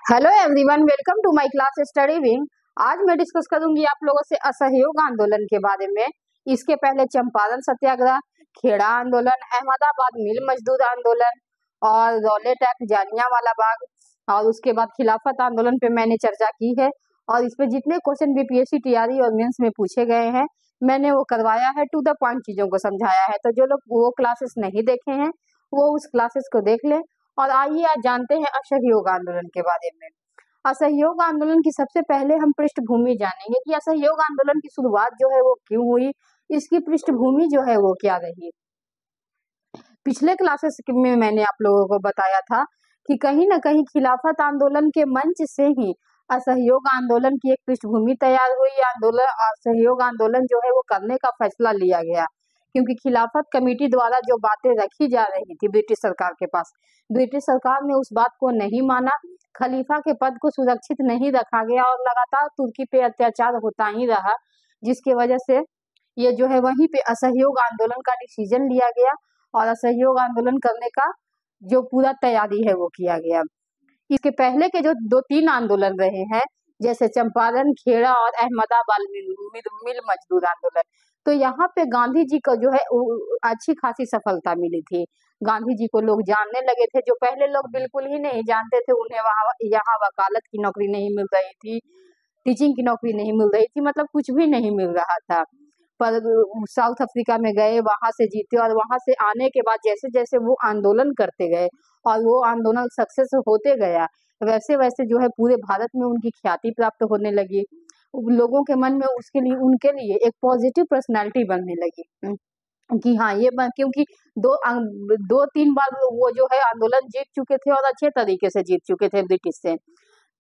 Hello everyone, welcome to my class study wing. आज मैं discuss करूंगी आप लोगों से असहयोग आंदोलन के बारे में। इसके पहले चंपारण सत्याग्रह, खेड़ा आंदोलन, अहमदाबाद मिल मजदूर आंदोलन और रौलेट एक्ट, जालियांवाला बाग और उसके बाद खिलाफत आंदोलन पे मैंने चर्चा की है। और इस पे जितने क्वेश्चन बीपीएससी टीआरई और मेंस में पूछे गए हैं मैंने वो करवाया है, टू द पॉइंट चीजों को समझाया है। तो जो लोग वो क्लासेस नहीं देखे हैं वो उस क्लासेस को देख लें। और आइए आज जानते हैं असहयोग आंदोलन के बारे में। असहयोग आंदोलन की सबसे पहले हम पृष्ठभूमि जानेंगे कि असहयोग आंदोलन की शुरुआत जो है वो क्यों हुई, इसकी पृष्ठभूमि जो है वो क्या रही। पिछले क्लासेस में मैंने आप लोगों को बताया था कि कहीं ना कहीं खिलाफत आंदोलन के मंच से ही असहयोग आंदोलन की एक पृष्ठभूमि तैयार हुई। असहयोग आंदोलन जो है वो करने का फैसला लिया गया क्योंकि खिलाफत कमेटी द्वारा जो बातें रखी जा रही थी ब्रिटिश सरकार के पास, ब्रिटिश सरकार ने उस बात को नहीं माना। खलीफा के पद को सुरक्षित नहीं रखा गया और लगातार तुर्की पे अत्याचार होता ही रहा, जिसकी वजह से ये जो है वहीं पे असहयोग आंदोलन का डिसीजन लिया गया और असहयोग आंदोलन करने का जो पूरा तैयारी है वो किया गया। इसके पहले के जो 2-3 आंदोलन रहे हैं जैसे चंपारण, खेड़ा और अहमदाबाद मिल मजदूर आंदोलन, तो यहाँ पे गांधी जी को जो है अच्छी खासी सफलता मिली थी। गांधी जी को लोग जानने लगे थे, जो पहले लोग बिल्कुल ही नहीं जानते थे। उन्हें वहाँ यहाँ वकालत की नौकरी नहीं मिल रही थी, टीचिंग की नौकरी नहीं मिल रही थी, मतलब कुछ भी नहीं मिल रहा था। पर साउथ अफ्रीका में गए, वहां से जीते और वहां से आने के बाद जैसे जैसे वो आंदोलन करते गए और वो आंदोलन सक्सेस होते गया, वैसे वैसे जो है पूरे भारत में उनकी ख्याति प्राप्त होने लगी। लोगों के मन में उनके लिए एक पॉजिटिव पर्सनालिटी बनने लगी कि हाँ ये क्योंकि 2-3 बार वो जो है आंदोलन जीत चुके थे और अच्छे तरीके से जीत चुके थे ब्रिटिश से।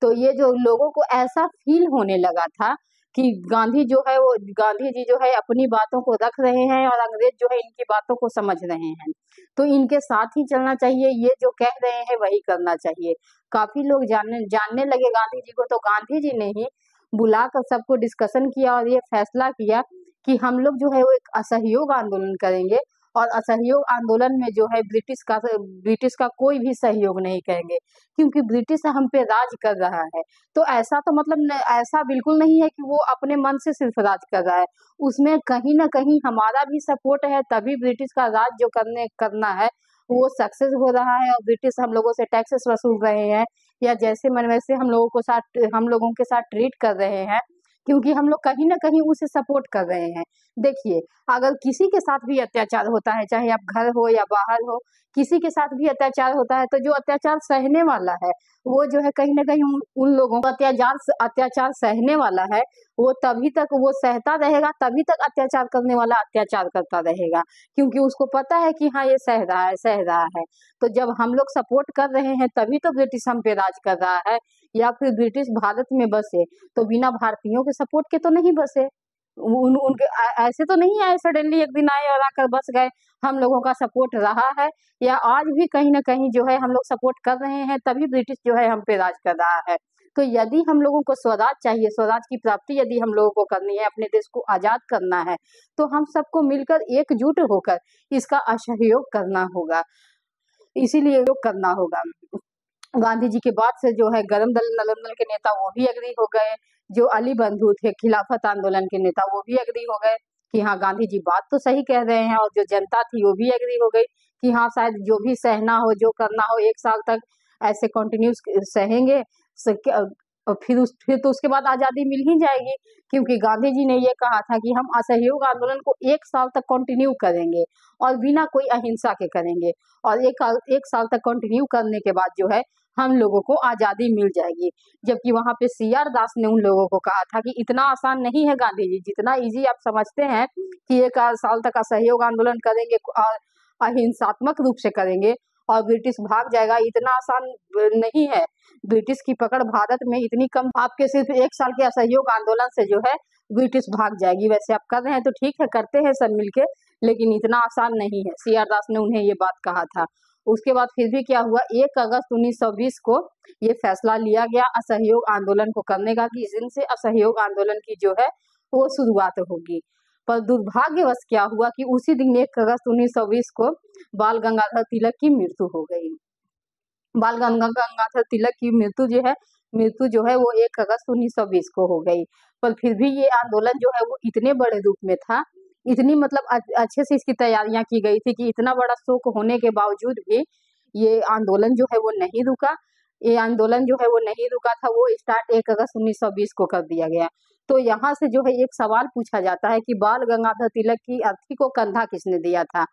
तो ये जो लोगों को ऐसा फील होने लगा था कि गांधी जी जो है अपनी बातों को रख रहे हैं और अंग्रेज जो है इनकी बातों को समझ रहे हैं, तो इनके साथ ही चलना चाहिए, ये जो कह रहे हैं वही करना चाहिए। काफी लोग जानने लगे गांधी जी को। तो गांधी जी ने ही बुलाकर सबको डिस्कशन किया और ये फैसला किया कि हम लोग जो है वो एक असहयोग आंदोलन करेंगे और असहयोग आंदोलन में जो है ब्रिटिश का कोई भी सहयोग नहीं करेंगे, क्योंकि ब्रिटिश हम पे राज कर रहा है। तो ऐसा तो मतलब ऐसा बिल्कुल नहीं है कि वो अपने मन से सिर्फ राज कर रहा है, उसमें कहीं ना कहीं हमारा भी सपोर्ट है, तभी ब्रिटिश का राज जो करना है वो सक्सेस हो रहा है। और ब्रिटिश हम लोगों से टैक्सेस वसूल रहे हैं या जैसे मन वैसे हम लोगों के साथ ट्रीट कर रहे हैं, क्योंकि हम लोग कहीं ना कहीं उसे सपोर्ट कर रहे हैं। देखिए, अगर किसी के साथ भी अत्याचार होता है, चाहे आप घर हो या बाहर हो, किसी के साथ भी अत्याचार होता है, तो जो अत्याचार सहने वाला है वो जो है कहीं ना कहीं उन लोगों को अत्याचार सहने वाला है वो तभी तक वो सहता रहेगा, तभी तक अत्याचार करने वाला अत्याचार करता रहेगा, क्योंकि उसको पता है कि हाँ ये सह रहा है। तो जब हम लोग सपोर्ट कर रहे हैं तभी तो ब्रिटिश हम पे राज कर रहा है, या फिर ब्रिटिश भारत में बसे तो बिना भारतीयों के सपोर्ट के तो नहीं बसे। उनके ऐसे तो नहीं आए, सडनली एक दिन आए और आकर बस गए। हम लोगों का सपोर्ट रहा है या आज भी कहीं ना कहीं जो है हम लोग सपोर्ट कर रहे हैं, तभी ब्रिटिश जो है हम पे राज कर रहा है। तो यदि हम लोगों को स्वराज चाहिए, स्वराज की प्राप्ति यदि हम लोगों को करनी है, अपने देश को आजाद करना है, तो हम सबको मिलकर एकजुट होकर इसका असहयोग करना होगा, इसीलिए योग करना होगा। गांधी जी के बाद से जो है गरम दल नलम दल के नेता वो भी एग्री हो गए, जो अली बंधु थे खिलाफत आंदोलन के नेता वो भी एग्री हो गए कि हाँ गांधी जी बात तो सही कह रहे हैं, और जो जनता थी वो भी एग्री हो गई कि हाँ शायद जो भी सहना हो, जो करना हो, 1 साल तक ऐसे कंटिन्यू सहेंगे, फिर तो उसके बाद आजादी मिल ही जाएगी। क्योंकि गांधी जी ने ये कहा था कि हम असहयोग आंदोलन को 1 साल तक कंटिन्यू करेंगे और बिना कोई अहिंसा के करेंगे, और एक साल तक कंटिन्यू करने के बाद जो है हम लोगों को आजादी मिल जाएगी। जबकि वहां पे CR दास ने उन लोगों को कहा था कि इतना आसान नहीं है गांधी जी, जितना इजी आप समझते हैं कि 1 साल तक असहयोग आंदोलन करेंगे और अहिंसात्मक रूप से करेंगे और ब्रिटिश भाग जाएगा, इतना आसान नहीं है। ब्रिटिश की पकड़ भारत में इतनी कम, आपके सिर्फ 1 साल के असहयोग आंदोलन से जो है ब्रिटिश भाग जाएगी। वैसे आप कर रहे हैं तो ठीक है, करते हैं सब मिलके, लेकिन इतना आसान नहीं है। CR दास ने उन्हें ये बात कहा था। उसके बाद फिर भी क्या हुआ, 1 अगस्त 1920 को ये फैसला लिया गया असहयोग आंदोलन को करने का कि इस दिन से असहयोग आंदोलन की जो है वो शुरुआत होगी। पर दुर्भाग्यवश क्या हुआ कि उसी दिन 1 अगस्त 1920 को बाल गंगाधर तिलक की मृत्यु हो गई। बाल गंगाधर तिलक की मृत्यु जो है मृत्यु जो है वो 1 अगस्त 1920 को हो गई। पर फिर भी ये आंदोलन जो है वो इतने बड़े रूप में था, इतनी मतलब अच्छे से इसकी तैयारियां की गई थी कि इतना बड़ा शोक होने के बावजूद भी ये आंदोलन जो है वो नहीं रुका। ये आंदोलन जो है वो नहीं रुका था, वो स्टार्ट 1 अगस्त 1920 को कर दिया गया। तो यहाँ से जो है एक सवाल पूछा जाता है कि बाल गंगाधर तिलक की अर्थी को कंधा किसने दिया था?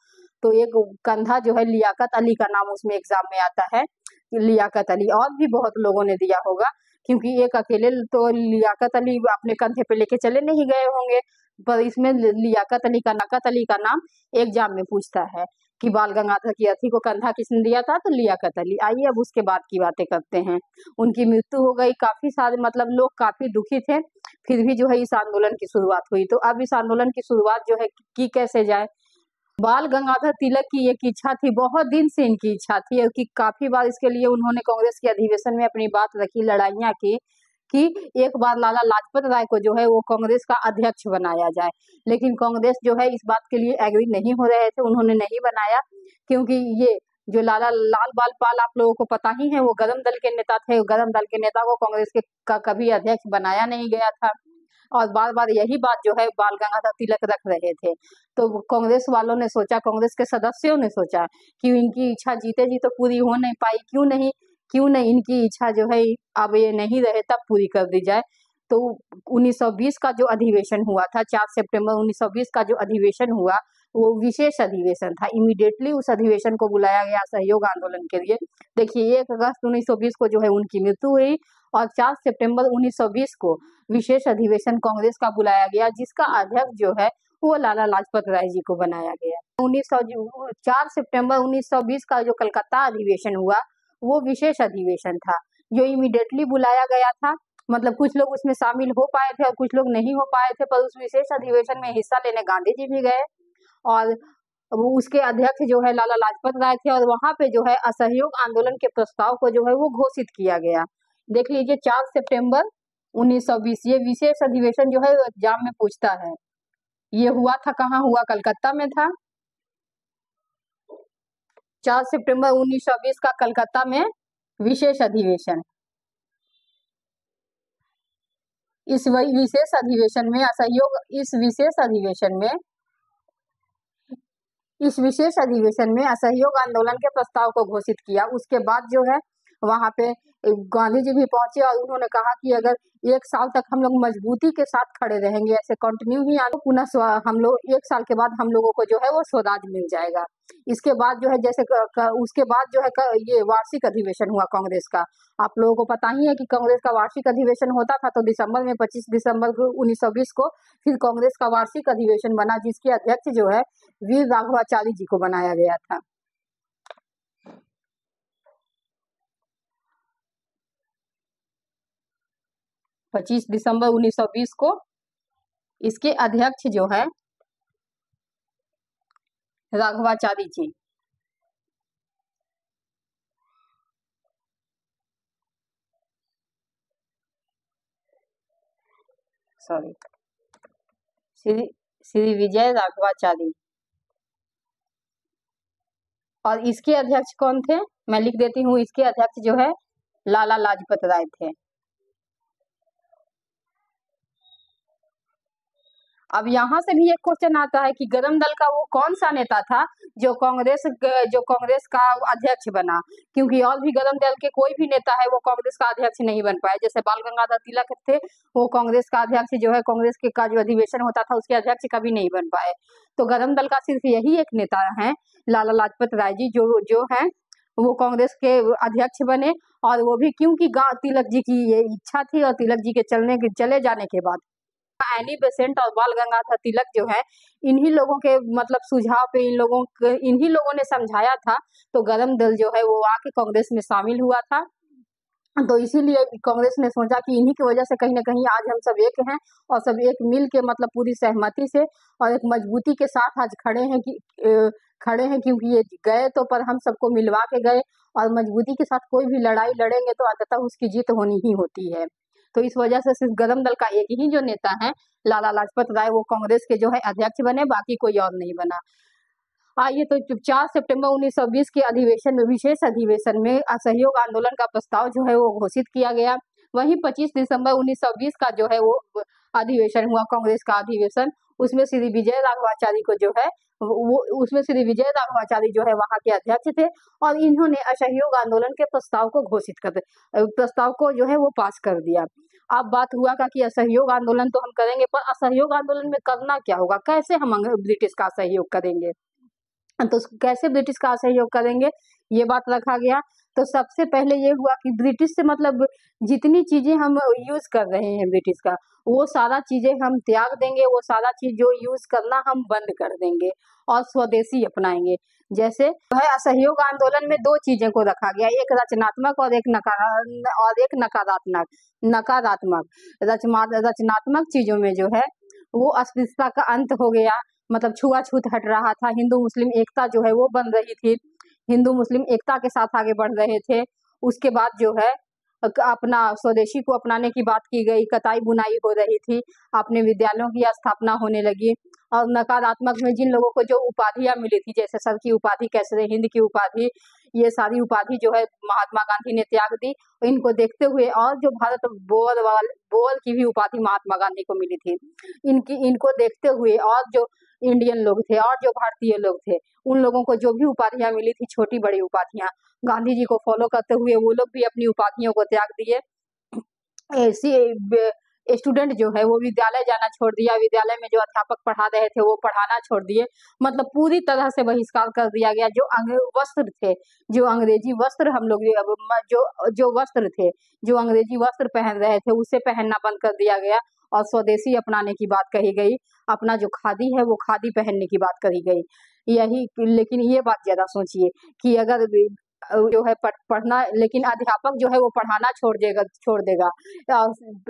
तो एक कंधा जो है लियाकत अली का नाम उसमें एग्जाम में आता है, लियाकत अली। और भी बहुत लोगों ने दिया होगा, क्योंकि एक अकेले तो लियाकत अली अपने कंधे पे लेके चले नहीं गए होंगे, पर इसमें लियाकत अली का नाम एग्जाम में पूछता है कि बाल गंगाधर की अर्थी को कंधा किसने दिया था? तो लियाकत अली। आइए अब उसके बाद की बातें करते हैं। उनकी मृत्यु हो गई, काफी सारे मतलब लोग काफी दुखी थे, फिर भी जो है इस आंदोलन की शुरुआत हुई। तो अब इस आंदोलन की शुरुआत जो है की कैसे जाए? बाल गंगाधर तिलक की एक इच्छा थी, बहुत दिन से इनकी इच्छा थी कि काफी बार इसके लिए उन्होंने कांग्रेस के अधिवेशन में अपनी बात रखी, लड़ाइयां की कि एक बार लाला लाजपत राय को जो है वो कांग्रेस का अध्यक्ष बनाया जाए। लेकिन कांग्रेस जो है इस बात के लिए एग्री नहीं हो रहे थे, उन्होंने नहीं बनाया, क्योंकि ये जो लाल बाल पाल आप लोगों को पता ही है, वो गरम दल के नेता थे। गरम दल के नेता को कांग्रेस के का कभी अध्यक्ष बनाया नहीं गया था, और बार बार यही बात जो है बाल गंगाधर तिलक रख रहे थे। तो कांग्रेस वालों ने सोचा, कांग्रेस के सदस्यों ने सोचा कि इनकी इच्छा जीते जी तो पूरी हो नहीं पाई, क्यों नहीं इनकी इच्छा जो है अब ये नहीं रहे तब पूरी कर दी जाए। तो 1920 का जो अधिवेशन हुआ था, 4 सितंबर 1920 का जो अधिवेशन हुआ, वो विशेष अधिवेशन था। इमीडिएटली उस अधिवेशन को बुलाया गया सहयोग आंदोलन के लिए। देखिए 1 अगस्त 1920 को जो है उनकी मृत्यु हुई, और 4 सितंबर 1920 को विशेष अधिवेशन कांग्रेस का बुलाया गया, जिसका अध्यक्ष जो है वो लाला लाजपत राय जी को बनाया गया। 4 सितंबर 1920 का जो कलकत्ता अधिवेशन हुआ, वो विशेष अधिवेशन था, जो इमीडिएटली बुलाया गया था। मतलब कुछ लोग उसमें शामिल हो पाए थे और कुछ लोग नहीं हो पाए थे, पर उस विशेष अधिवेशन में हिस्सा लेने गांधी जी भी गए, और वो उसके अध्यक्ष जो है लाला लाजपत राय थे, और वहां पे जो है असहयोग आंदोलन के प्रस्ताव को जो है वो घोषित किया गया। देख लीजिए 4 सितंबर 1920, ये विशेष अधिवेशन जो है एग्जाम में पूछता है। ये हुआ था, कहाँ हुआ? कलकत्ता में था। 4 सितंबर 1920 का कलकत्ता में विशेष अधिवेशन। इस विशेष अधिवेशन में असहयोग असहयोग आंदोलन के प्रस्ताव को घोषित किया। उसके बाद जो है वहां पे गांधी जी भी पहुंचे, और उन्होंने कहा कि अगर 1 साल तक हम लोग मजबूती के साथ खड़े रहेंगे, ऐसे कंटिन्यू ही आगे, पुनः हम लोग 1 साल के बाद हम लोगों को जो है वो स्वराज मिल जाएगा। इसके बाद जो है जैसे उसके बाद जो है ये वार्षिक अधिवेशन हुआ कांग्रेस का। आप लोगों को पता ही है कि कांग्रेस का वार्षिक अधिवेशन होता था, तो दिसंबर में 25 दिसंबर 1920 को फिर कांग्रेस का वार्षिक अधिवेशन बना, जिसके अध्यक्ष जो है वीर राघवाचारी जी को बनाया गया था। पच्चीस दिसंबर 1920 को इसके अध्यक्ष जो है राघवाचारी जी। सॉरी, श्री विजय राघवाचारी। और इसके अध्यक्ष कौन थे? मैं लिख देती हूँ, इसके अध्यक्ष जो है लाला लाजपत राय थे। अब यहाँ से भी एक क्वेश्चन आता है कि गरम दल का वो कौन सा नेता था जो कांग्रेस का अध्यक्ष बना, क्योंकि और भी गरम दल के कोई भी नेता है वो कांग्रेस का अध्यक्ष नहीं बन पाए। जैसे बाल गंगाधर तिलक थे, वो कांग्रेस का अध्यक्ष जो है, कांग्रेस के का जो अधिवेशन होता था उसके अध्यक्ष कभी नहीं बन पाए। तो गरम दल का सिर्फ यही एक नेता है लाला लाजपत राय जी, जो है वो कांग्रेस के अध्यक्ष बने, और वो भी क्योंकि तिलक जी की ये इच्छा थी, और तिलक जी के चले जाने के बाद एनी बेसेंट और बाल गंगाधर तिलक जो है, इन्हीं लोगों के मतलब सुझाव पे इन्हीं लोगों ने समझाया था। तो गरम दल जो है वो आके कांग्रेस में शामिल हुआ था। तो इसीलिए कांग्रेस ने सोचा कि इन्हीं की वजह से कहीं ना कहीं आज हम सब एक हैं, और सब एक मिल के मतलब पूरी सहमति से और एक मजबूती के साथ आज खड़े हैं, क्योंकि ये गए तो पर हम सबको मिलवा के गए, और मजबूती के साथ कोई भी लड़ाई लड़ेंगे तो अंततः उसकी जीत होनी ही होती है। तो इस वजह से सिर्फ गरम दल का एक ही जो नेता है लाला लाजपत राय, वो कांग्रेस के जो है अध्यक्ष बने, बाकी कोई और नहीं बना। आइए तो 4 सितंबर 1920 के विशेष अधिवेशन में असहयोग आंदोलन का प्रस्ताव जो है वो घोषित किया गया। वहीं 25 दिसंबर 1920 का जो है वो अधिवेशन हुआ, कांग्रेस का अधिवेशन। उसमें श्री विजय राघवाचारी को जो है वो उसमें श्री विजय राघवाचारी जो है वहां के अध्यक्ष थे, और इन्होंने असहयोग आंदोलन के प्रस्ताव को घोषित कर प्रस्ताव को जो है वो पास कर दिया। अब बात हुआ का कि असहयोग आंदोलन तो हम करेंगे, पर असहयोग आंदोलन में करना क्या होगा, कैसे हम ब्रिटिश का सहयोग करेंगे, तो कैसे ब्रिटिश का सहयोग करेंगे, ये बात रखा गया। तो सबसे पहले ये हुआ कि ब्रिटिश से मतलब जितनी चीजें हम यूज कर रहे हैं ब्रिटिश का, वो सारा चीजें हम त्याग देंगे, वो सारा चीज जो यूज करना हम बंद कर देंगे और स्वदेशी अपनाएंगे। जैसे है असहयोग आंदोलन में दो चीजें को रखा गया, एक रचनात्मक और एक नकारात्मक। रचनात्मक चीजों में जो है वो अस्पृश्यता का अंत हो गया, मतलब छुआछूत हट रहा था, हिंदू मुस्लिम एकता जो है वो बन रही थी, हिंदू मुस्लिम एकता के साथ आगे बढ़ रहे थे। उसके बाद जो है अपना स्वदेशी को अपनाने की बात की गई, कताई बुनाई हो रही थी, अपने विद्यालयों की स्थापना होने लगी। और नकारात्मक में जिन लोगों को जो उपाधियां मिली थी, जैसे सर की उपाधि, कैसरे हिंद की उपाधि, ये सारी उपाधि जो है महात्मा गांधी ने त्याग दी। इनको देखते हुए और जो भारत बोअल की भी उपाधि महात्मा गांधी को मिली थी, इनको देखते हुए और जो इंडियन लोग थे और जो भारतीय लोग थे, उन लोगों को जो भी उपाधियां मिली थी, छोटी बड़ी उपाधियां, गांधी जी को फॉलो करते हुए वो लोग भी अपनी उपाधियों को त्याग दिए। ऐसी स्टूडेंट जो है वो विद्यालय जाना छोड़ दिया, विद्यालय में जो अध्यापक पढ़ा रहे थे वो पढ़ाना छोड़ दिए, मतलब पूरी तरह से बहिष्कार कर दिया गया। जो वस्त्र थे, जो अंग्रेजी वस्त्र हम लोग जो वस्त्र थे, जो अंग्रेजी वस्त्र पहन रहे थे, उसे पहनना बंद कर दिया गया और स्वदेशी अपनाने की बात कही गई। अपना जो खादी है वो खादी पहनने की बात कही गई। यही, लेकिन ये बात ज्यादा सोचिए कि अगर जो है पढ़ना, लेकिन अध्यापक जो है वो पढ़ाना छोड़ देगा,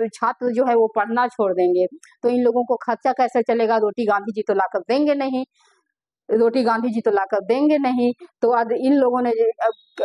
छात्र जो है वो पढ़ना छोड़ देंगे, तो इन लोगों को खर्चा कैसे चलेगा? रोटी गांधी जी तो लाकर देंगे नहीं, तो अब इन लोगों ने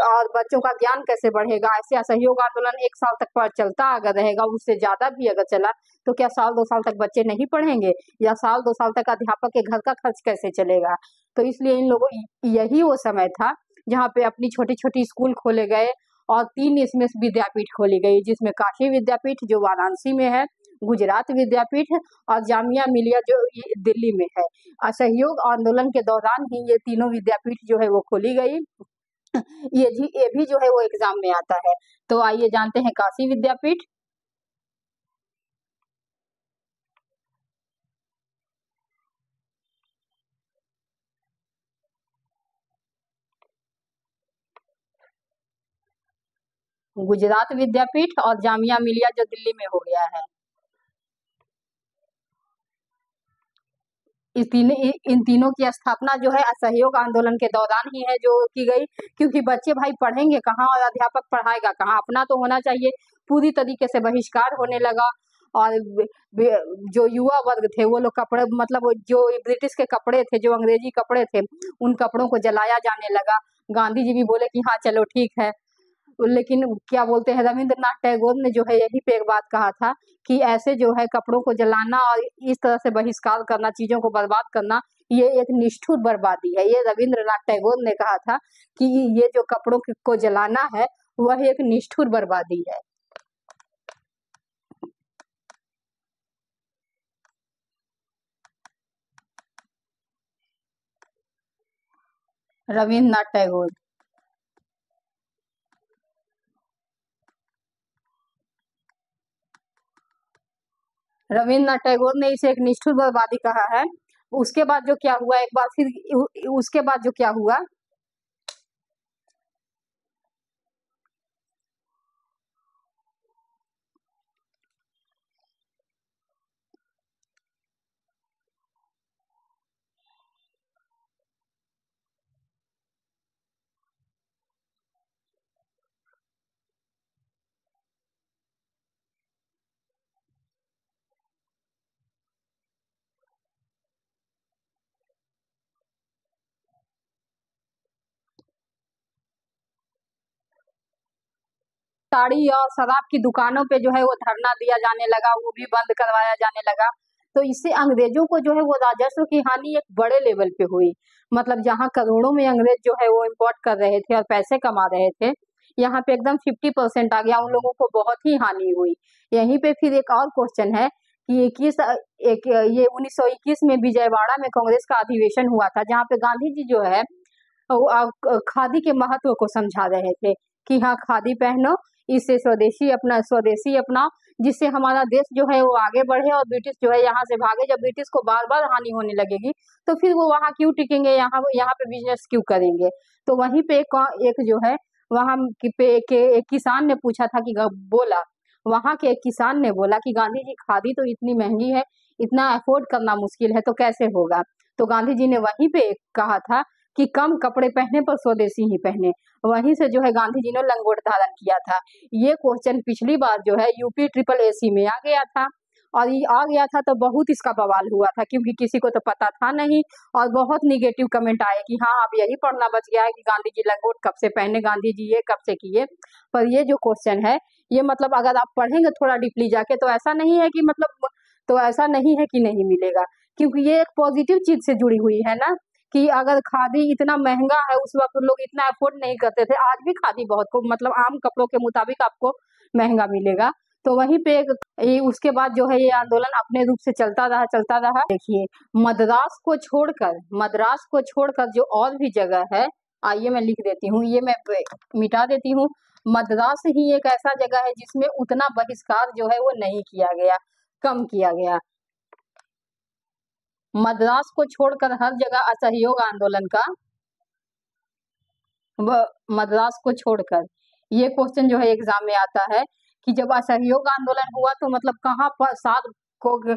और बच्चों का ज्ञान कैसे बढ़ेगा? ऐसे असहयोग आंदोलन 1 साल तक चलता अगर रहेगा, उससे ज्यादा भी अगर चला, तो क्या साल 2 साल तक बच्चे नहीं पढ़ेंगे, या साल 2 साल तक अध्यापक के घर का खर्च कैसे चलेगा? तो इसलिए इन लोगों, यही वो समय था जहाँ पे अपनी छोटी छोटी स्कूल खोले गए और 3 इसमें विद्यापीठ खोली गई, जिसमें काशी विद्यापीठ जो वाराणसी में है, गुजरात विद्यापीठ और जामिया मिलिया जो दिल्ली में है। असहयोग आंदोलन के दौरान ही ये तीनों विद्यापीठ जो है वो खोली गई। ये भी जो है वो एग्जाम में आता है। तो आइए जानते हैं काशी विद्यापीठ। गुजरात विद्यापीठ और जामिया मिलिया जो दिल्ली में हो गया है। इन तीनों की स्थापना जो है असहयोग आंदोलन के दौरान ही है जो की गई, क्योंकि बच्चे भाई पढ़ेंगे कहाँ और अध्यापक पढ़ाएगा कहाँ? अपना तो होना चाहिए। पूरी तरीके से बहिष्कार होने लगा और जो युवा वर्ग थे वो लोग कपड़े, मतलब जो ब्रिटिश के कपड़े थे, जो अंग्रेजी कपड़े थे, उन कपड़ों को जलाया जाने लगा। गांधी जी भी बोले कि हाँ चलो ठीक है, लेकिन क्या बोलते हैं, रविंद्रनाथ टैगोर ने जो है यही पे एक बात कहा था कि ऐसे जो है कपड़ों को जलाना और इस तरह से बहिष्कार करना, चीजों को बर्बाद करना, ये एक निष्ठुर बर्बादी है। ये रविंद्रनाथ टैगोर ने कहा था कि ये जो कपड़ों को जलाना है वह एक निष्ठुर बर्बादी है। रविंद्रनाथ टैगोर। रविंद्रनाथ टैगोर ने इसे एक निष्ठुर बर्बादी कहा है। उसके बाद जो क्या हुआ, एक बार फिर उसके बाद जो क्या हुआ, साड़ी और शराब की दुकानों पे जो है वो धरना दिया जाने लगा, वो भी बंद करवाया जाने लगा। तो इससे अंग्रेजों को जो है वो राजस्व की हानि एक बड़े लेवल पे हुई, मतलब जहाँ करोड़ों में अंग्रेज जो है वो इम्पोर्ट कर रहे थे और पैसे कमा रहे थे, यहाँ पे एकदम 50% आ गया, उन लोगों को बहुत ही हानि हुई। यहीं पे फिर एक और क्वेश्चन है कि ये 1921 में विजयवाड़ा में कांग्रेस का अधिवेशन हुआ था, जहाँ पे गांधी जी जो है खादी के महत्व को समझा रहे थे कि हाँ, खादी पहनो, इससे स्वदेशी अपना, जिससे हमारा देश जो है वो आगे बढ़े और ब्रिटिश जो है यहाँ से भागे। जब ब्रिटिश को बार बार हानि होने लगेगी तो फिर वो वहाँ क्यों टिकेंगे, यहाँ पे बिजनेस क्यों करेंगे। तो वहीं पे एक जो है वहाँ एक किसान ने पूछा था कि बोला, वहाँ के एक किसान ने बोला कि गांधी जी, खादी तो इतनी महंगी है, इतना अफोर्ड करना मुश्किल है, तो कैसे होगा। तो गांधी जी ने वहीं पे कहा था कि कम कपड़े पहने पर स्वदेशी ही पहने। वहीं से जो है गांधी जी ने लंगोट धारण किया था। ये क्वेश्चन पिछली बार जो है यूपी SSS में आ गया था, और ये आ गया था तो बहुत इसका बवाल हुआ था, क्योंकि किसी को तो पता था नहीं, और बहुत निगेटिव कमेंट आए कि हाँ, अब यही पढ़ना बच गया है कि गांधी जी लंगोट कब से पहने, गांधी जी ये कब से किए। पर ये जो क्वेश्चन है, ये मतलब अगर आप पढ़ेंगे थोड़ा डीपली जाके, तो ऐसा नहीं है कि नहीं मिलेगा, क्योंकि ये एक पॉजिटिव चीज से जुड़ी हुई है ना, कि अगर खादी इतना महंगा है, उस वक्त लोग इतना अफोर्ड नहीं करते थे। आज भी खादी बहुत को मतलब आम कपड़ों के मुताबिक आपको महंगा मिलेगा। तो वहीं पे उसके बाद जो है ये आंदोलन अपने रूप से चलता रहा। देखिए, मद्रास को छोड़कर जो और भी जगह है, आइए मैं लिख देती हूँ, ये मैं मिटा देती हूँ। मद्रास ही एक ऐसा जगह है जिसमें उतना बहिष्कार जो है वो नहीं किया गया, कम किया गया। मद्रास को छोड़कर हर जगह असहयोग आंदोलन का, मद्रास को छोड़कर, ये क्वेश्चन जो है एग्जाम में आता है कि जब असहयोग आंदोलन हुआ तो मतलब कहाँ पर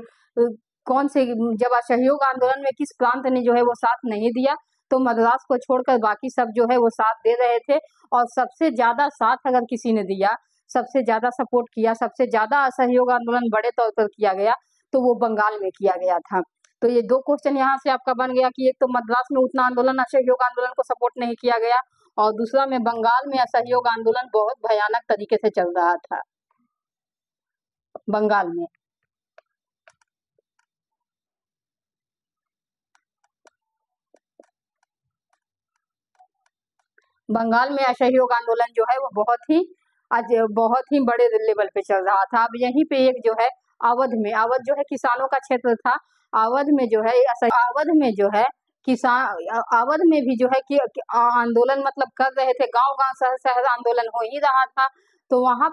कौन से, जब असहयोग आंदोलन में किस प्रांत ने जो है वो साथ नहीं दिया, तो मद्रास को छोड़कर बाकी सब जो है वो साथ दे रहे थे। और सबसे ज्यादा साथ अगर किसी ने दिया, सबसे ज्यादा सपोर्ट किया, सबसे ज्यादा असहयोग आंदोलन बड़े तौर पर किया गया, तो वो बंगाल में किया गया था। तो ये दो क्वेश्चन यहाँ से आपका बन गया कि एक तो मद्रास में उतना आंदोलन, असहयोग आंदोलन को सपोर्ट नहीं किया गया, और दूसरा में बंगाल में असहयोग आंदोलन बहुत भयानक तरीके से चल रहा था बंगाल में। बंगाल में असहयोग आंदोलन जो है वो बहुत ही बड़े लेवल पे चल रहा था। अब यहीं पे एक जो है अवध जो है किसानों का क्षेत्र था। अवध में जो है अवध में भी जो है कि आंदोलन मतलब कर रहे थे, गांव-गांव शहर-शहर आंदोलन हो ही रहा था। तो वहां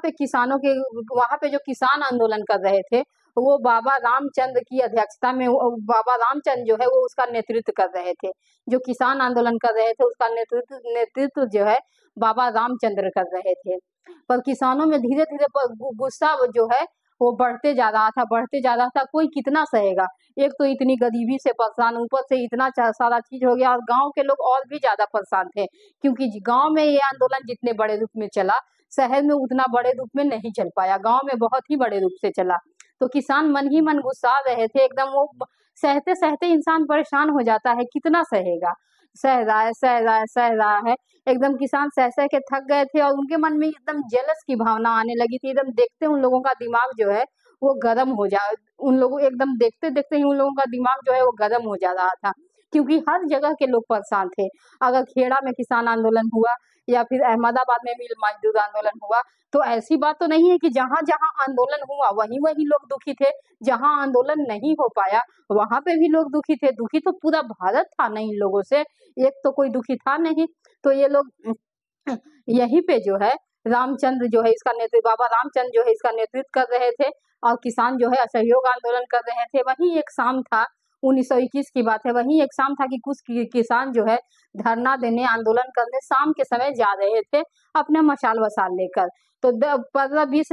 पे जो किसान आंदोलन कर रहे थे, वो बाबा रामचंद्र की अध्यक्षता में, बाबा रामचंद्र जो है वो उसका नेतृत्व कर रहे थे। जो किसान आंदोलन कर रहे थे उसका नेतृत्व जो है बाबा रामचंद्र कर रहे थे। पर किसानों में धीरे धीरे गुस्सा जो है वो बढ़ते जा रहा था। कोई कितना सहेगा, एक तो इतनी गरीबी से परेशान, ऊपर से इतना सारा चीज हो गया, और गांव के लोग और भी ज्यादा परेशान थे, क्योंकि गांव में ये आंदोलन जितने बड़े रूप में चला, शहर में उतना बड़े रूप में नहीं चल पाया, गांव में बहुत ही बड़े रूप से चला। तो किसान मन ही मन गुस्सा रहे थे एकदम, वो सहते सहते इंसान परेशान हो जाता है, कितना सहेगा, सह रहा है, एकदम किसान सह सह के थक गए थे, और उनके मन में एकदम जेलस की भावना आने लगी थी। एकदम देखते उन लोगों का दिमाग जो है वो गर्म हो जा उन लोगों एकदम देखते देखते ही उन लोगों का दिमाग जो है वो गर्म हो जा रहा था, क्योंकि हर जगह के लोग परेशान थे। अगर खेड़ा में किसान आंदोलन हुआ, या फिर अहमदाबाद में मिल मजदूर आंदोलन हुआ, तो ऐसी बात तो नहीं है कि जहां जहां आंदोलन हुआ वही लोग दुखी थे, जहां आंदोलन नहीं हो पाया वहां पे भी लोग दुखी थे। दुखी तो पूरा भारत था ना इन लोगों से, एक तो कोई दुखी था नहीं। तो ये लोग यहीं पे जो है रामचंद्र जो है इसका नेतृत्व, बाबा रामचंद्र जो है इसका नेतृत्व कर रहे थे, और किसान जो है असहयोग आंदोलन कर रहे थे। वहीं एक शाम था, 1921 की बात है, वहीं एक शाम था कि कुछ किसान जो है धरना देने, आंदोलन करने शाम के समय जा रहे थे अपने मशाल वसाल लेकर। तो 15-20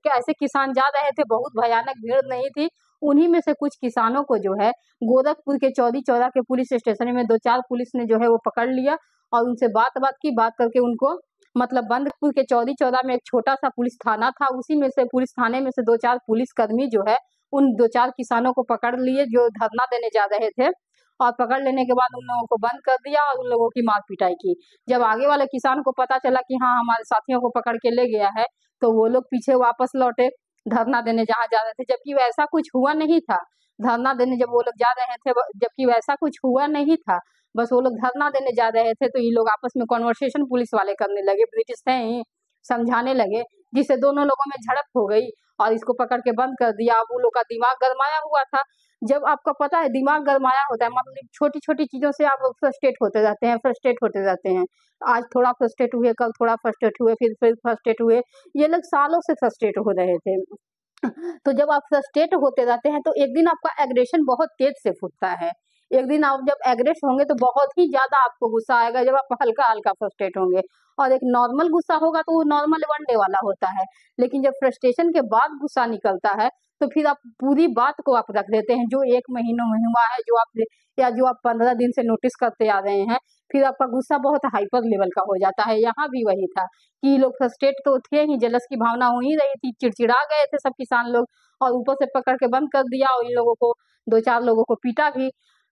ऐसे किसान जा रहे थे, बहुत भयानक भीड़ नहीं थी। उन्हीं में से कुछ किसानों को जो है गोरखपुर के चौरी चौरा के पुलिस स्टेशन में 2-4 पुलिस ने जो है वो पकड़ लिया, और उनसे बात करके उनको मतलब बंदपुर के चौरी चौरा में एक छोटा सा पुलिस थाना था, उसी में से पुलिस थाने में से 2-4 पुलिसकर्मी जो है उन 2-4 किसानों को पकड़ लिए जो धरना देने जा रहे थे, और पकड़ लेने के बाद उन लोगों को बंद कर दिया और उन लोगों की मार पिटाई की। जब आगे वाले किसान को पता चला कि हाँ, हमारे साथियों को पकड़ के ले गया है, तो वो लोग पीछे वापस लौटे धरना देने जहाँ जा रहे थे, जबकि वैसा कुछ हुआ नहीं था। धरना देने जब वो लोग जा रहे थे, जबकि वैसा कुछ हुआ नहीं था, बस वो लोग धरना देने जा रहे थे, तो ये लोग आपस में कॉन्वर्सेशन पुलिस वाले करने लगे, ब्रिटिश थे ही, समझाने लगे, जिससे दोनों लोगों में झड़प हो गई और इसको पकड़ के बंद कर दिया। अब उन लोग का दिमाग गरमाया हुआ था। जब आपका पता है दिमाग गरमाया होता है, मतलब छोटी छोटी चीजों से आप फ्रस्ट्रेट होते जाते हैं, फ्रस्ट्रेट होते जाते हैं। आज थोड़ा फ्रस्ट्रेट हुए, कल थोड़ा फ्रस्ट्रेट हुए, फिर फ्रस्ट्रेट हुए। ये लोग सालों से फ्रस्ट्रेट हो रहे थे। तो जब आप फ्रस्ट्रेट होते जाते हैं तो एक दिन आपका एग्रेशन बहुत तेज से फूटता है। एक दिन आप जब एग्रेस होंगे तो बहुत ही ज्यादा आपको गुस्सा आएगा, जब आप हल्का हल्का फ्रस्ट्रेट होंगे। और एक नॉर्मल गुस्सा होगा तो वो नॉर्मल वन डे वाला होता है, लेकिन जब फ्रस्ट्रेशन के बाद गुस्सा निकलता है तो फिर आप पूरी बात को आप रख देते हैं, जो 1 महीनों में हुआ है, जो आप 15 दिन से नोटिस करते आ रहे हैं। फिर आपका गुस्सा बहुत हाइपर लेवल का हो जाता है। यहाँ भी वही था कि लोग फ्रस्ट्रेट तो थे ही, जलस की भावना हो ही रही थी, चिड़चिड़ा गए थे सब किसान लोग, और ऊपर से पकड़ के बंद कर दिया और इन लोगों को 2-4 लोगों को पीटा भी।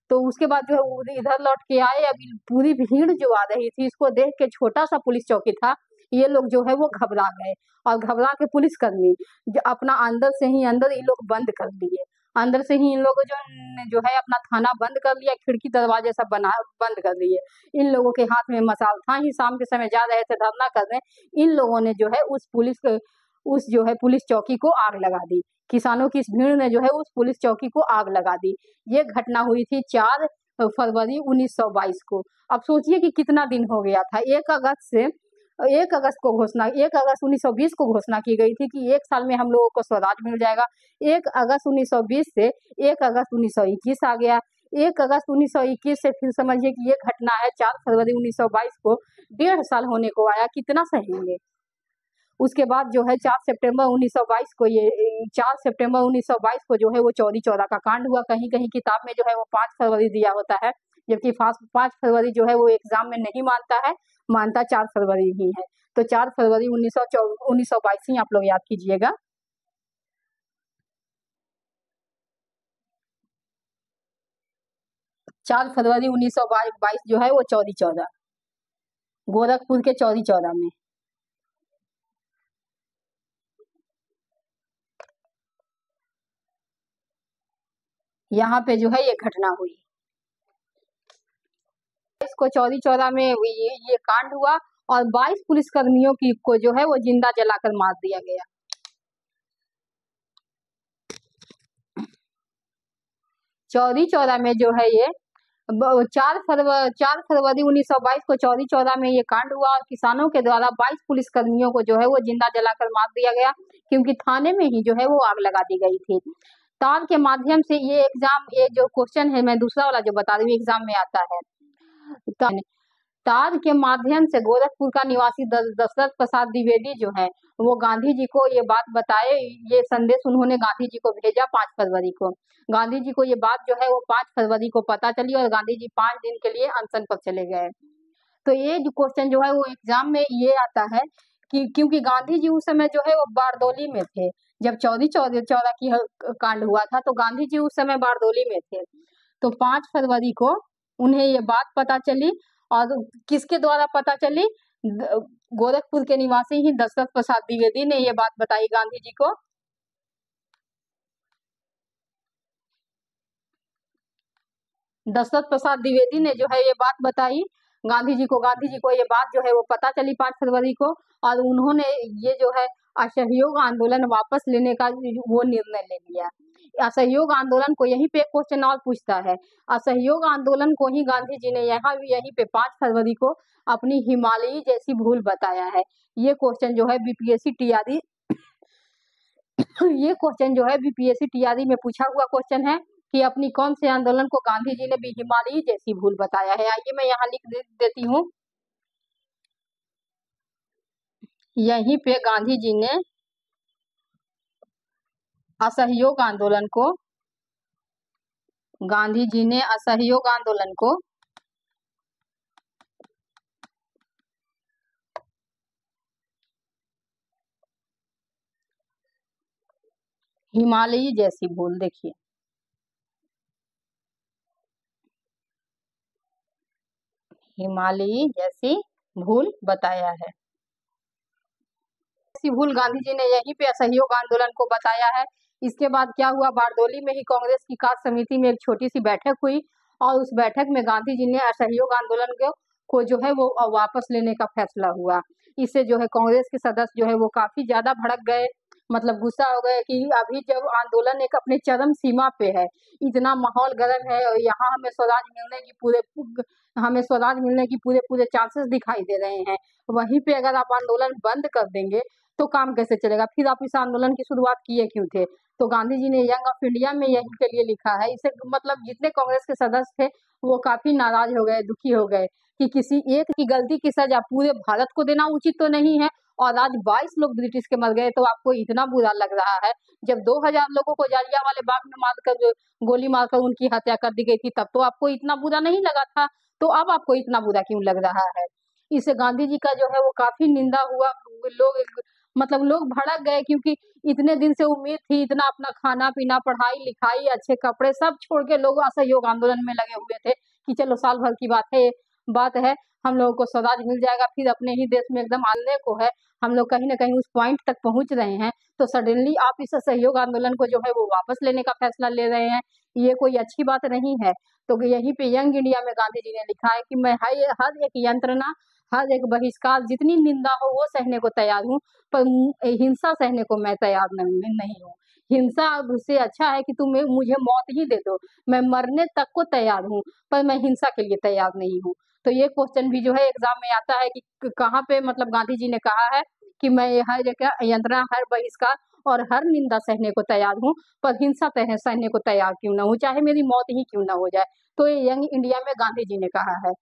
तो उसके बाद जो है वो इधर लौट के आए। अभी पूरी भीड़ जो आ रही थी, इसको देख के छोटा सा पुलिस चौकी था, ये लोग जो है वो घबरा गए और घबरा के पुलिसकर्मी अपना अंदर से ही अंदर ये लोग बंद कर लिए। अंदर से ही इन लोगों जो है अपना थाना बंद कर लिया, खिड़की दरवाजे सब बना बंद कर दिए। इन लोगों के हाथ में मसाल था ही, शाम के समय जा रहे थे धरना करने। इन लोगों ने जो है उस जो है पुलिस चौकी को आग लगा दी। किसानों की इस भीड़ ने जो है उस पुलिस चौकी को आग लगा दी। ये घटना हुई थी 4 फरवरी 1922 को। अब सोचिए कि कितना दिन हो गया था। 1 अगस्त 1920 को घोषणा की गई थी कि 1 साल में हम लोगों को स्वराज मिल जाएगा। 1 अगस्त 1920 से 1 अगस्त 1921 आ गया। 1 अगस्त 1921 से फिर समझिए कि ये घटना है 4 फरवरी 1922 को, 1.5 साल होने को आया। कितना सहेंगे। उसके बाद जो है 4 सितंबर 1922 को जो है वो चौरी चौरा का कांड हुआ। कहीं कहीं किताब में जो है वो 5 फरवरी दिया होता है, जबकि 5 फरवरी जो है वो एग्जाम में नहीं मानता है, मानता 4 फरवरी ही है। तो 4 फरवरी 1922 ही आप लोग याद कीजिएगा। चार फरवरी 1922 जो है वो चौरी चौरा, गोरखपुर के चौरी चौरा में। यहाँ पे जो है ये घटना हुई। इसको चौरी चौरा में ये कांड हुआ और 22 पुलिसकर्मियों की को जो है वो जिंदा जलाकर मार दिया गया। चौरी चौरा में जो है ये 4 फरवरी 1922 को चौरी चौरा में ये कांड हुआ और किसानों के द्वारा 22 पुलिसकर्मियों को जो है वो जिंदा जलाकर मार दिया गया, क्योंकि थाने में ही जो है वो आग लगा दी गई थी। तार के माध्यम से ये जो क्वेश्चन है, मैं दूसरा वाला जो बता रही हूँ एग्जाम में आता है। तार के माध्यम से गोरखपुर का निवासी दशरथ प्रसाद द्विवेदी जो है वो गांधी जी को ये बात बताए। ये संदेश उन्होंने गांधी जी को भेजा 5 फरवरी को। गांधी जी को ये बात जो है वो 5 फरवरी को पता चली और गांधी जी 5 दिन के लिए अनशन पर चले गए। तो ये जो क्वेश्चन जो है वो एग्जाम में ये आता है कि क्योंकि गांधी जी उस समय जो है वो बारदौली में थे, जब चौरी चौरा की कांड हुआ था तो गांधी जी उस समय बारदौली में थे। तो 5 फरवरी को उन्हें ये बात पता चली और किसके द्वारा पता चली? गोरखपुर के निवासी ही दशरथ प्रसाद द्विवेदी ने ये बात बताई गांधी जी को। दशरथ प्रसाद द्विवेदी ने जो है ये बात बताई गांधी जी को। गांधी जी को ये बात जो है वो पता चली 5 फरवरी को और उन्होंने ये जो है असहयोग आंदोलन वापस लेने का वो निर्णय ले लिया। असहयोग आंदोलन को यहीं पे क्वेश्चन और पूछता है। असहयोग आंदोलन को ही गांधी जी ने यहीं पे 5 फरवरी को अपनी हिमालयी जैसी भूल बताया है। ये क्वेश्चन जो है बीपीएससी टीआरई ये क्वेश्चन जो है बीपीएससी टीआरई में पूछा हुआ क्वेश्चन है कि अपनी कौन से आंदोलन को गांधी जी ने भी हिमालयी जैसी भूल बताया है। आइए मैं यहाँ लिख देती हूँ। यहीं पे गांधी जी ने असहयोग आंदोलन को हिमालयी जैसी भूल, देखिए हिमालयी जैसी भूल बताया है। ऐसी भूल गांधी जी ने यहीं पे असहयोग आंदोलन को बताया है। इसके बाद क्या हुआ? बारदौली में ही कांग्रेस की कार्य समिति में एक छोटी सी बैठक हुई और उस बैठक में गांधी जी ने असहयोग आंदोलन को को जो है वो वापस लेने का फैसला हुआ। इससे जो है कांग्रेस के सदस्य जो है वो काफी ज्यादा भड़क गए, मतलब गुस्सा हो गए कि अभी जब आंदोलन एक अपने चरम सीमा पे है, इतना माहौल गर्म है और यहाँ हमें स्वराज मिलने की पूरे पूरे चांसेस दिखाई दे रहे हैं। वहीं पे अगर आप आंदोलन बंद कर देंगे तो काम कैसे चलेगा? फिर आप इस आंदोलन की शुरुआत किए क्यों थे? तो गांधी जी ने यंग ऑफ इंडिया में यही के लिए लिखा है। इसे मतलब जितने कांग्रेस के सदस्य थे वो काफी नाराज हो गए, दुखी हो गए कि किसी एक की गलती की सजा पूरे भारत को देना उचित तो नहीं है। और आज 22 लोग ब्रिटिश के मर गए तो आपको इतना बुरा लग रहा है। जब 2000 लोगों को जालियांवाले बाग में मारकर गोली मारकर उनकी हत्या कर दी गई थी तब तो आपको इतना बुरा नहीं लगा था, तो अब आपको इतना बुरा क्यों लग रहा है? इससे गांधी जी का जो है वो काफी निंदा हुआ। लोग भड़क गए क्योंकि इतने दिन से उम्मीद थी, इतना अपना खाना पीना, पढ़ाई लिखाई, अच्छे कपड़े सब छोड़ के लोग असहयोग आंदोलन में लगे हुए थे कि चलो साल भर की बात है, हम लोगों को स्वराज मिल जाएगा, फिर अपने ही देश में एकदम आने को है, हम लोग कहीं ना कहीं उस पॉइंट तक पहुंच रहे हैं। तो सडनली आप इस असहयोग आंदोलन को जो है वो वापस लेने का फैसला ले रहे हैं, ये कोई अच्छी बात नहीं है। तो यहीं पे यंग इंडिया में गांधी जी ने लिखा है कि मैं हर एक यंत्रणा, हर एक बहिष्कार, जितनी निंदा हो वो सहने को तैयार हूँ, पर हिंसा सहने को मैं तैयार नहीं हूँ। हिंसा से अच्छा है कि तुम मुझे मौत ही दे दो, मैं मरने तक को तैयार हूँ, पर मैं हिंसा के लिए तैयार नहीं हूँ। तो ये क्वेश्चन भी जो है एग्जाम में आता है कि कहाँ पे मतलब गांधी जी ने कहा है कि मैं हर यंत्रणा, हर बहिष्कार और हर निंदा सहने को तैयार हूँ, पर हिंसा सहने को तैयार क्यों ना हूँ, चाहे मेरी मौत ही क्यों ना हो जाए। तो ये यंग इंडिया में गांधी जी ने कहा है।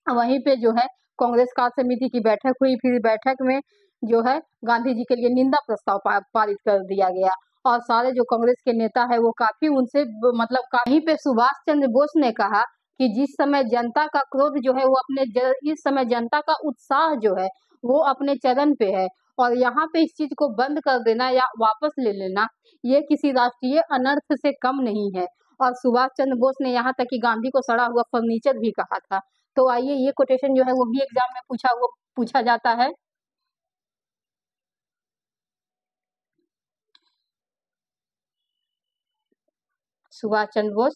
वहीं पे जो है कांग्रेस कार्य समिति की बैठक हुई, फिर बैठक में जो है गांधी जी के लिए निंदा प्रस्ताव पारित कर दिया गया और सारे जो कांग्रेस के नेता है वो काफी उनसे मतलब कहीं पे सुभाष चंद्र बोस ने कहा कि जिस समय जनता का क्रोध जो है वो इस समय जनता का उत्साह जो है वो अपने चरम पे है और यहाँ पे इस चीज को बंद कर देना या वापस ले लेना ये किसी राष्ट्रीय अनर्थ से कम नहीं है। और सुभाष चंद्र बोस ने यहाँ तक कि गांधी को सड़ा हुआ फर्नीचर भी कहा था। तो आइए ये कोटेशन जो है वो भी एग्जाम में पूछा जाता है। सुभाष चंद्र बोस,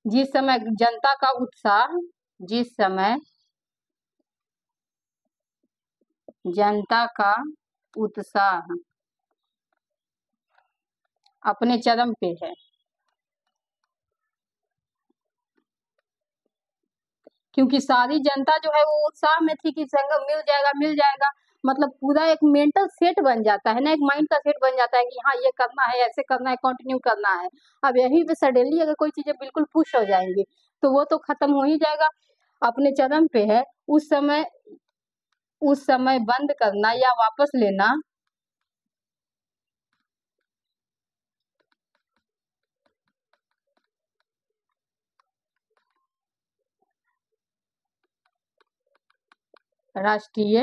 जिस समय जनता का उत्साह, जिस समय जनता का उत्साह अपने चरम पे है, क्योंकि सारी जनता जो है वो उत्साह में थी कि संगम मिल जाएगा, मतलब पूरा एक मेंटल सेट बन जाता है ना, एक माइंड का सेट बन जाता है कि हाँ ये करना है, ऐसे करना है, कंटिन्यू करना है। अब यहीं पे सडनली अगर कोई चीजें बिल्कुल पुश हो जाएंगी तो वो तो खत्म हो ही जाएगा, अपने चरम पे है। उस समय बंद करना या वापस लेना राष्ट्रीय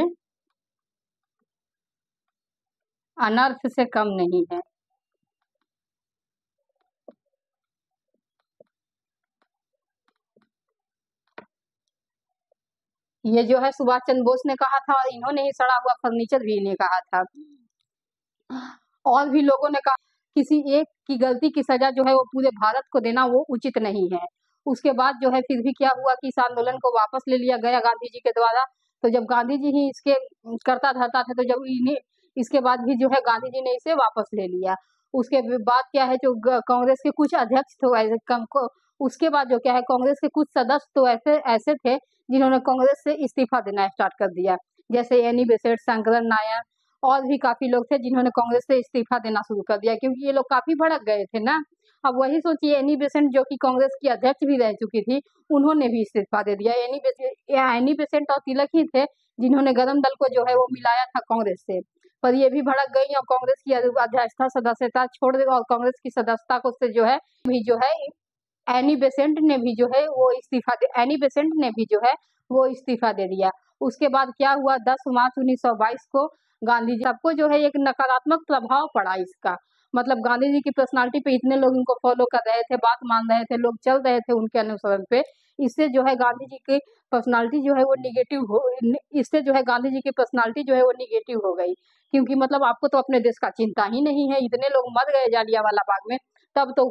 अनर्थ से कम नहीं है। ये जो है सुभाष चंद्र बोस ने कहा था और इन्होंने ही सड़ा हुआ फर्नीचर भी इन्हें कहा था। और भी लोगों ने कहा किसी एक की गलती की सजा जो है वो पूरे भारत को देना वो उचित नहीं है। उसके बाद जो है फिर भी क्या हुआ कि इस आंदोलन को वापस ले लिया गया गांधी जी के द्वारा। तो जब गांधी जी ही इसके करता धरता थे तो जब इन्हें इसके बाद भी जो है गांधी जी ने इसे वापस ले लिया। उसके बाद क्या है जो कांग्रेस के कुछ अध्यक्ष तो ऐसे उसके बाद जो क्या है कांग्रेस के कुछ सदस्य तो ऐसे ऐसे थे जिन्होंने कांग्रेस से इस्तीफा देना स्टार्ट कर दिया, जैसे एनी बेसेंट, शंकरन नायर और भी काफी लोग थे जिन्होंने कांग्रेस से इस्तीफा देना शुरू कर दिया क्योंकि ये लोग काफी भड़क गए थे ना। अब वही सोचिए एनी बेसेंट जो कि कांग्रेस की अध्यक्ष भी रह चुकी थी उन्होंने भी इस्तीफा दे दिया। एनी बेसेंट और तिलक ही थे जिन्होंने गरम दल को जो है वो मिलाया था कांग्रेस से, पर ये भी भड़क गई और कांग्रेस की अध्यक्षता सदस्यता छोड़ दी और कांग्रेस की सदस्यता को से जो है एनी बेसेंट ने भी जो है वो इस्तीफा दे दिया। उसके बाद क्या हुआ 10 मार्च 1922 को गांधी जी सबको जो है एक नकारात्मक प्रभाव पड़ा इसका, मतलब गांधी जी की पर्सनालिटी पे इतने लोग उनको फॉलो कर रहे थे, बात मान रहे थे, लोग चल रहे थे उनके अनुसरण पे। इससे जो है गांधी जी की पर्सनालिटी जो है वो निगेटिव हो गई क्योंकि मतलब आपको तो अपने देश का चिंता ही नहीं है, इतने लोग मर गए जालियांवाला बाग में, तब तो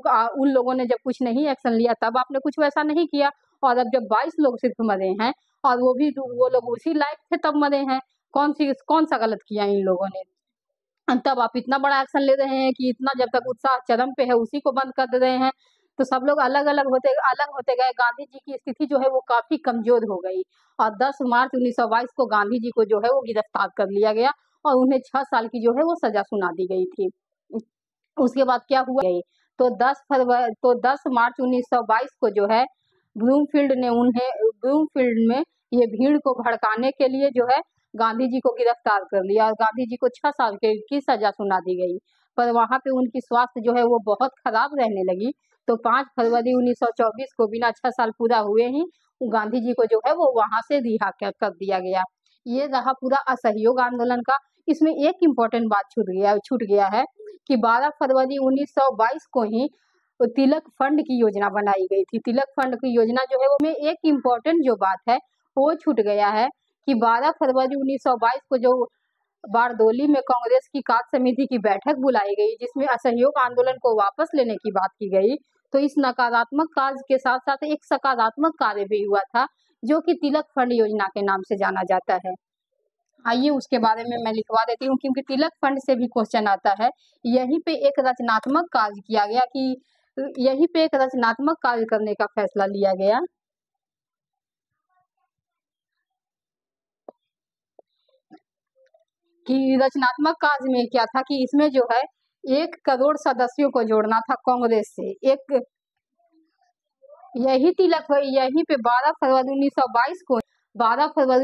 उन लोगों ने जब कुछ नहीं एक्शन लिया तब आपने कुछ वैसा नहीं किया। और अब जब 22 लोग सिर्फ मरे हैं और वो लोग उसी लायक थे तब मरे हैं। कौन सा गलत किया इन लोगों ने? तब आप इतना बड़ा एक्शन ले रहे हैं कि इतना जब तक उत्साह चरम पे है उसी को बंद कर दे रहे हैं। तो सब लोग अलग होते गए। गांधी जी की स्थिति जो है वो काफी कमजोर हो गई और 10 मार्च 1922 को गांधी जी को जो है वो गिरफ्तार कर लिया गया और उन्हें 6 साल की जो है वो सजा सुना दी गई थी। उसके बाद क्या हुआ? तो 10 मार्च 1922 को जो है ब्लूमफील्ड में ये भीड़ को भड़काने के लिए जो है गांधी जी को गिरफ्तार कर लिया और गांधी जी को 6 साल की सजा सुना दी गई। पर वहां पे उनकी स्वास्थ्य जो है वो बहुत खराब रहने लगी। तो 5 फरवरी 1924 को बिना 6 साल पूरा हुए ही गांधी जी को जो है वो वहां से रिहा कर दिया गया। ये रहा पूरा असहयोग आंदोलन का। इसमें एक इम्पोर्टेंट बात छूट गया है कि 12 फरवरी 1922 को ही तिलक फंड की योजना बनाई गई थी। तिलक फंड की योजना जो है वो में एक इम्पोर्टेंट जो बात है वो छूट गया है कि 12 फरवरी 1922 को जो बारदोली में कांग्रेस की कार्य समिति की बैठक बुलाई गई जिसमें असहयोग आंदोलन को वापस लेने की बात की गई। तो इस नकारात्मक कार्य के साथ साथ एक सकारात्मक कार्य भी हुआ था जो कि तिलक फंड योजना के नाम से जाना जाता है। आइए उसके बारे में मैं लिखवा देती हूँ क्योंकि तिलक फंड से भी क्वेश्चन आता है। यहीं पे एक रचनात्मक कार्य किया गया यहीं पे एक रचनात्मक कार्य करने का फैसला लिया गया कि रचनात्मक कार्य में क्या था कि इसमें जो है 1 करोड़ सदस्यों को जोड़ना था कांग्रेस से। यहीं पे 12 फरवरी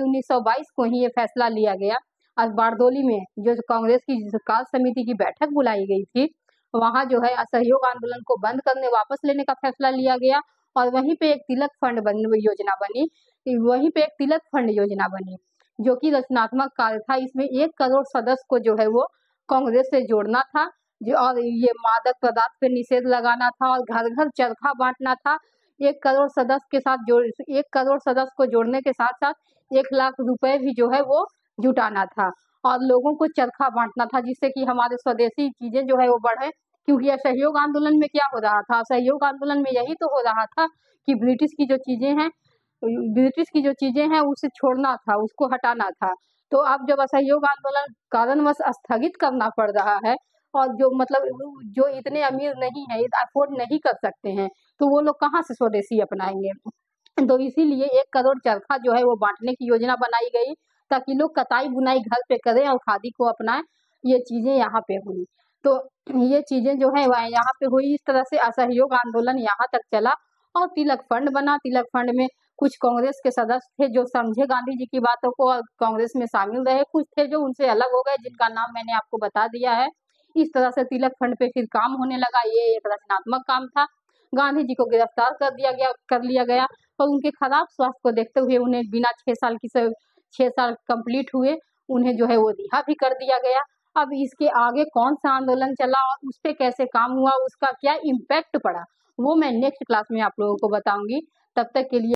1922 को ही ये फैसला लिया गया और बारदोली में जो कांग्रेस की कार्य समिति की बैठक बुलाई गई थी वहां जो है असहयोग आंदोलन को बंद करने वापस लेने का फैसला लिया गया और वहीं पे एक तिलक फंड योजना बनी जो कि रचनात्मक कार्य था। इसमें 1 करोड़ सदस्य को जो है वो कांग्रेस से जोड़ना था और ये मादक पदार्थ पे निषेध लगाना था और घर घर चरखा बांटना था। 1 करोड़ सदस्य को जोड़ने के साथ साथ 1 लाख रुपए भी जो है वो जुटाना था और लोगों को चरखा बांटना था जिससे कि हमारे स्वदेशी चीजें जो है वो बढ़े। क्योंकि असहयोग आंदोलन में क्या हो रहा था? असहयोग आंदोलन में यही तो हो रहा था कि ब्रिटिश की जो चीजें हैं उसे छोड़ना था, उसको हटाना था। तो अब जब असहयोग आंदोलन कारणवश स्थगित करना पड़ रहा है और जो इतने अमीर नहीं है, अफोर्ड नहीं कर सकते हैं, तो वो लोग कहाँ से स्वदेशी अपनाएंगे? तो इसीलिए 1 करोड़ चरखा जो है वो बांटने की योजना बनाई गई ताकि लोग कताई बुनाई घर पे करें और खादी को अपनाएं। ये चीजें यहाँ पे हुई। तो ये चीजें जो है वह यहाँ पे हुई। इस तरह से असहयोग आंदोलन यहाँ तक चला और तिलक फंड बना। तिलक फंड में कुछ कांग्रेस के सदस्य थे जो समझे गांधी जी की बातों को और कांग्रेस में शामिल रहे, कुछ थे जो उनसे अलग हो गए जिनका नाम मैंने आपको बता दिया है। इस तरह से तिलक फंड पे फिर काम होने लगा। ये एक रचनात्मक काम था। गांधी जी को गिरफ्तार कर लिया गया और उनके खराब स्वास्थ्य को देखते हुए उन्हें बिना 6 साल कंप्लीट हुए उन्हें जो है वो रिहा भी कर दिया गया। अब इसके आगे कौन सा आंदोलन चला और उस पे कैसे काम हुआ, उसका क्या इम्पैक्ट पड़ा, वो मैं नेक्स्ट क्लास में आप लोगों को बताऊंगी। तब तक के लिए